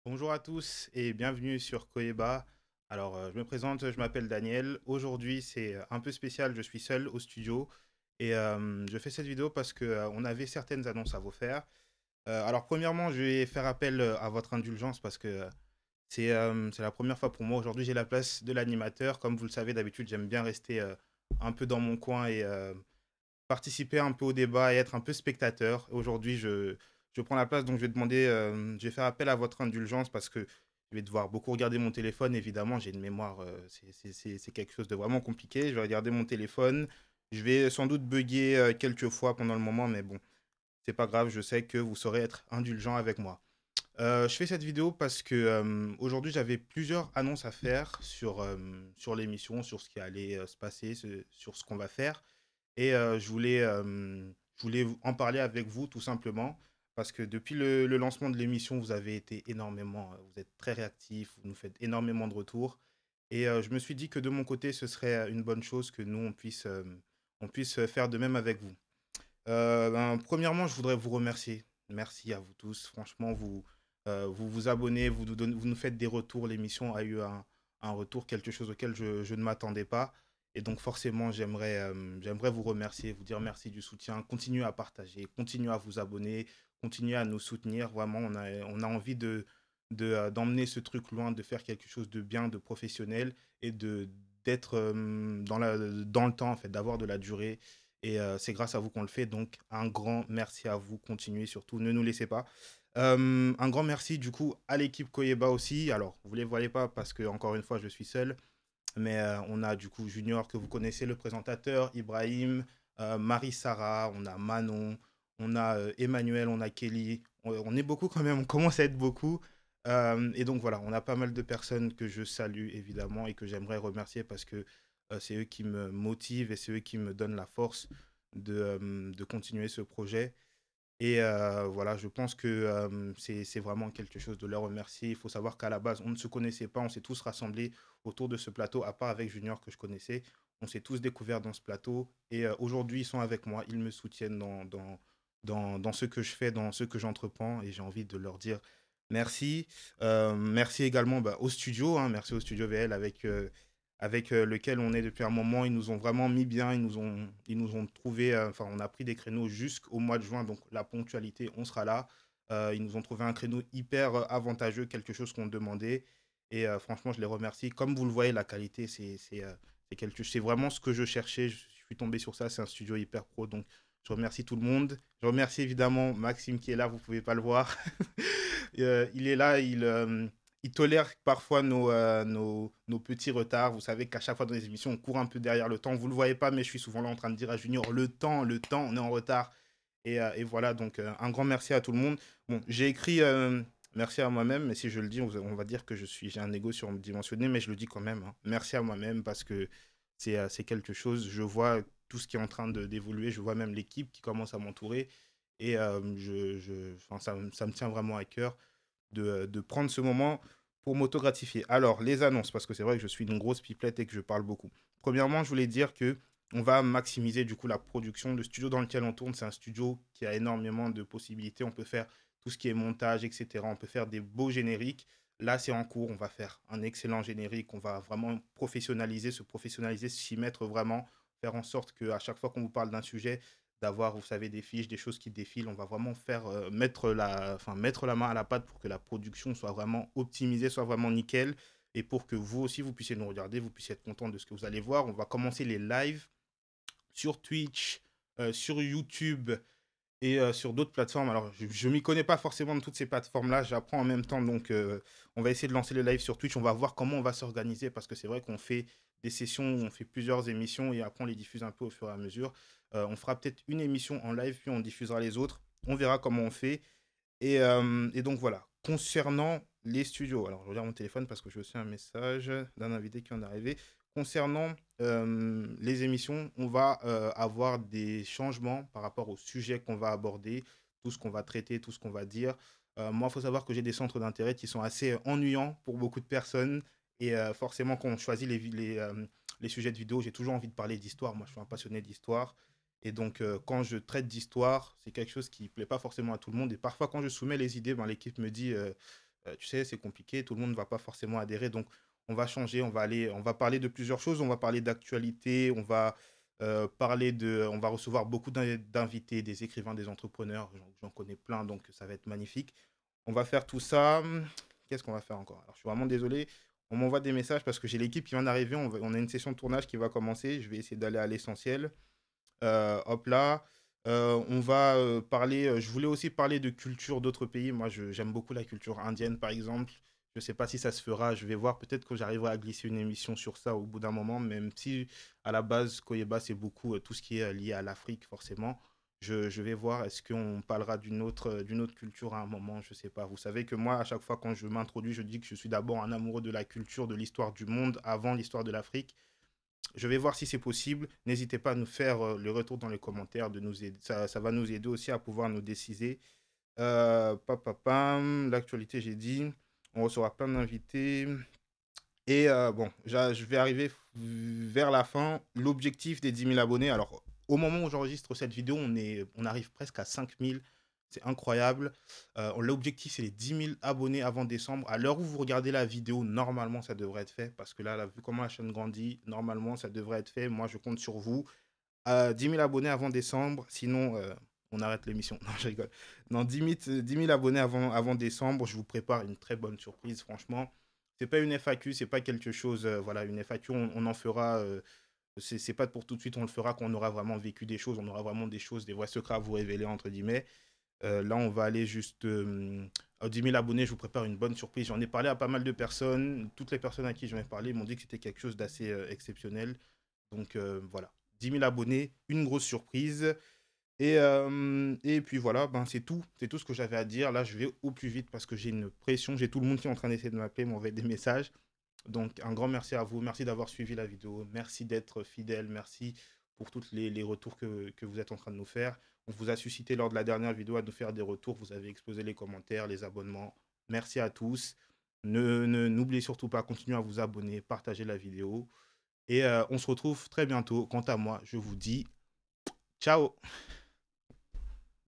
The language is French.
Bonjour à tous et bienvenue sur Koeba. Alors, je me présente, je m'appelle Daniel. Aujourd'hui, c'est un peu spécial, je suis seul au studio et je fais cette vidéo parce que on avait certaines annonces à vous faire. Alors, premièrement, je vais faire appel à votre indulgence parce que c'est la première fois pour moi. Aujourd'hui, j'ai la place de l'animateur. Comme vous le savez, d'habitude, j'aime bien rester un peu dans mon coin et participer un peu au débat et être un peu spectateur. Aujourd'hui, je prends la place, donc je vais demander, je vais faire appel à votre indulgence parce que je vais devoir beaucoup regarder mon téléphone. Évidemment, j'ai une mémoire, c'est quelque chose de vraiment compliqué. Je vais regarder mon téléphone. Je vais sans doute bugger quelques fois pendant le moment, mais bon, c'est pas grave. Je sais que vous saurez être indulgent avec moi. Je fais cette vidéo parce que aujourd'hui j'avais plusieurs annonces à faire sur l'émission, sur ce qui allait se passer, sur ce qu'on va faire. Et je voulais en parler avec vous tout simplement parce que depuis le lancement de l'émission, vous avez été énormément, vous êtes très réactifs, vous nous faites énormément de retours. Et je me suis dit que de mon côté, ce serait une bonne chose que nous, on puisse faire de même avec vous. Premièrement, je voudrais vous remercier. Merci à vous tous. Franchement, vous vous abonnez, vous nous faites des retours. L'émission a eu un retour, quelque chose auquel je ne m'attendais pas. Et donc, forcément, j'aimerais vous remercier, vous dire merci du soutien. Continuez à partager, continuez à vous abonner, continuez à nous soutenir. Vraiment, on a envie d'emmener ce truc loin, de faire quelque chose de bien, de professionnel et d'être dans le temps, en fait, d'avoir de la durée. Et c'est grâce à vous qu'on le fait. Donc, un grand merci à vous. Continuez surtout. Ne nous laissez pas. Un grand merci du coup à l'équipe Koyeba aussi. Alors, vous ne les voyez pas parce que, encore une fois, je suis seul. Mais on a du coup Junior que vous connaissez, le présentateur, Ibrahim, Marie-Sarah, on a Manon, on a Emmanuel, on a Kelly. On est beaucoup quand même, on commence à être beaucoup. Et donc voilà, on a pas mal de personnes que je salue évidemment et que j'aimerais remercier parce que c'est eux qui me motivent et c'est eux qui me donnent la force de continuer ce projet. Et voilà, je pense que c'est vraiment quelque chose de leur remercier. Il faut savoir qu'à la base, on ne se connaissait pas, on s'est tous rassemblés autour de ce plateau, à part avec Junior que je connaissais. On s'est tous découverts dans ce plateau. Et aujourd'hui, ils sont avec moi, ils me soutiennent dans ce que je fais, dans ce que j'entreprends. Et j'ai envie de leur dire merci. Merci également bah, au studio, hein, merci au studio VL avec lequel on est depuis un moment. Ils nous ont vraiment mis bien, ils nous ont trouvé, enfin, on a pris des créneaux jusqu'au mois de juin, donc la ponctualité, on sera là. Ils nous ont trouvé un créneau hyper avantageux, quelque chose qu'on demandait. Et franchement, je les remercie. Comme vous le voyez, la qualité, c'est vraiment ce que je cherchais. Je suis tombé sur ça. C'est un studio hyper pro. Donc, je remercie tout le monde. Je remercie évidemment Maxime qui est là. Vous pouvez pas le voir. Il est là. Il tolère parfois nos petits retards. Vous savez qu'à chaque fois dans les émissions, on court un peu derrière le temps. Vous ne le voyez pas, mais je suis souvent là en train de dire à Junior, le temps, on est en retard. Et voilà, donc un grand merci à tout le monde. Bon, j'ai écrit merci à moi-même, mais si je le dis, on va dire que j'ai un ego surdimensionné, mais je le dis quand même, hein. Merci à moi-même parce que c'est quelque chose, je vois tout ce qui est en train d'évoluer, je vois même l'équipe qui commence à m'entourer. Et enfin, ça me tient vraiment à cœur de prendre ce moment pour m'auto-gratifier. Alors, les annonces, parce que c'est vrai que je suis une grosse pipelette et que je parle beaucoup. Premièrement, je voulais dire que on va maximiser du coup la production. Le studio dans lequel on tourne, c'est un studio qui a énormément de possibilités. On peut faire tout ce qui est montage, etc. On peut faire des beaux génériques. Là, c'est en cours. On va faire un excellent générique. On va vraiment professionnaliser, s'y mettre vraiment, faire en sorte qu'à chaque fois qu'on vous parle d'un sujet, d'avoir, vous savez, des fiches, des choses qui défilent. On va vraiment faire mettre la main à la pâte pour que la production soit vraiment optimisée, soit vraiment nickel. Et pour que vous aussi, vous puissiez nous regarder, vous puissiez être content de ce que vous allez voir. On va commencer les lives sur Twitch, sur YouTube et sur d'autres plateformes. Alors, je m'y connais pas forcément de toutes ces plateformes-là, j'apprends en même temps, donc on va essayer de lancer le live sur Twitch, on va voir comment on va s'organiser, parce que c'est vrai qu'on fait des sessions, où on fait plusieurs émissions, et après on les diffuse un peu au fur et à mesure. On fera peut-être une émission en live, puis on diffusera les autres, on verra comment on fait, et donc voilà. Concernant les studios, alors je regarde mon téléphone parce que j'ai aussi un message d'un invité qui en est arrivé. Concernant les émissions, on va avoir des changements par rapport au sujet qu'on va aborder, tout ce qu'on va traiter, tout ce qu'on va dire. Moi, il faut savoir que j'ai des centres d'intérêt qui sont assez ennuyants pour beaucoup de personnes. Et forcément, quand on choisit les sujets de vidéo, j'ai toujours envie de parler d'histoire. Moi, je suis un passionné d'histoire. Et donc, quand je traite d'histoire, c'est quelque chose qui ne plaît pas forcément à tout le monde. Et parfois, quand je soumets les idées, ben, l'équipe me dit Tu sais, c'est compliqué, tout le monde ne va pas forcément adhérer. Donc, on va changer, on va parler de plusieurs choses. On va parler d'actualité, on va recevoir beaucoup d'invités, des écrivains, des entrepreneurs. J'en connais plein, donc ça va être magnifique. On va faire tout ça. Qu'est-ce qu'on va faire encore? Alors, je suis vraiment désolé. On m'envoie des messages parce que j'ai l'équipe qui vient d'arriver. On a une session de tournage qui va commencer. Je vais essayer d'aller à l'essentiel. Hop là. On va parler. Je voulais aussi parler de culture d'autres pays. Moi, j'aime beaucoup la culture indienne, par exemple. Je ne sais pas si ça se fera. Je vais voir. Peut-être que j'arriverai à glisser une émission sur ça au bout d'un moment, même si à la base, Koyeba, c'est beaucoup tout ce qui est lié à l'Afrique, forcément. Je vais voir. Est-ce qu'on parlera d'une autre culture à un moment? Je ne sais pas. Vous savez que moi, à chaque fois, quand je m'introduis, je dis que je suis d'abord un amoureux de la culture, de l'histoire du monde avant l'histoire de l'Afrique. Je vais voir si c'est possible. N'hésitez pas à nous faire le retour dans les commentaires. De nous aider. Ça va nous aider aussi à pouvoir nous décider. Papapam, l'actualité, j'ai dit. On recevra plein d'invités. Et bon, je vais arriver vers la fin. L'objectif des 10 000 abonnés. Alors, au moment où j'enregistre cette vidéo, on arrive presque à 5 000. C'est incroyable. L'objectif, c'est les 10 000 abonnés avant décembre. À l'heure où vous regardez la vidéo, normalement, ça devrait être fait. Parce que là, vu comment la chaîne grandit, normalement, ça devrait être fait. Moi, je compte sur vous. 10 000 abonnés avant décembre. Sinon, on arrête l'émission. Non, je rigole. Non, 10 000 abonnés avant décembre. Je vous prépare une très bonne surprise, franchement. C'est pas une FAQ, c'est pas quelque chose. Voilà, une FAQ, on en fera. C'est pas pour tout de suite, on le fera quand on aura vraiment vécu des choses. On aura vraiment des choses, des vrais secrets à vous révéler, entre guillemets. Là, on va aller juste à 10 000 abonnés. Je vous prépare une bonne surprise. J'en ai parlé à pas mal de personnes. Toutes les personnes à qui j'en ai parlé m'ont dit que c'était quelque chose d'assez exceptionnel. Donc voilà, 10 000 abonnés, une grosse surprise. Et puis voilà, ben c'est tout. C'est tout ce que j'avais à dire. Là, je vais au plus vite parce que j'ai une pression. J'ai tout le monde qui est en train d'essayer de m'appeler, m'envoyer des messages. Donc, un grand merci à vous. Merci d'avoir suivi la vidéo. Merci d'être fidèle. Merci pour tous les retours que vous êtes en train de nous faire. On vous a suscité lors de la dernière vidéo à nous faire des retours. Vous avez explosé les commentaires, les abonnements. Merci à tous. N'oubliez surtout pas, continuez à vous abonner, partager la vidéo. Et on se retrouve très bientôt. Quant à moi, je vous dis ciao.